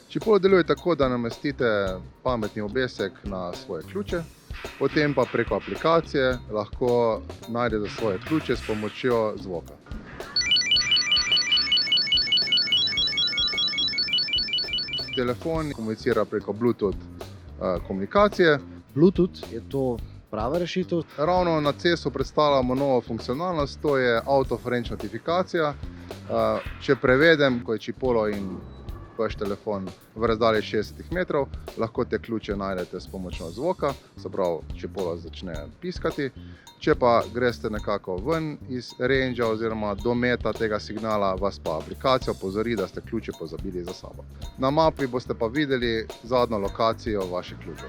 Čipolo deluje tako, da namestite pametni obesek na svoje ključe, potem pa preko aplikacije lahko najdete svoje ključe s pomočjo zvoka. Telefon komunicira preko Bluetooth komunikacije. Bluetooth, je to prava rešitev? Ravno na CES-u predstavljamo novo funkcionalnost, to je Out of Range notifikacija. Če prevedem, ko je Čipolo in vaš telefon v razdalji 60 metrov, lahko te ključe najdete s pomočjo zvoka, se pravi, Čipolo začne piskati. Če pa greste nekako ven iz range oziroma dometa tega signala, vas pa aplikacija opozori, da ste ključe pozabili za sabo. Na mapi boste pa videli zadnjo lokacijo vaših ključev.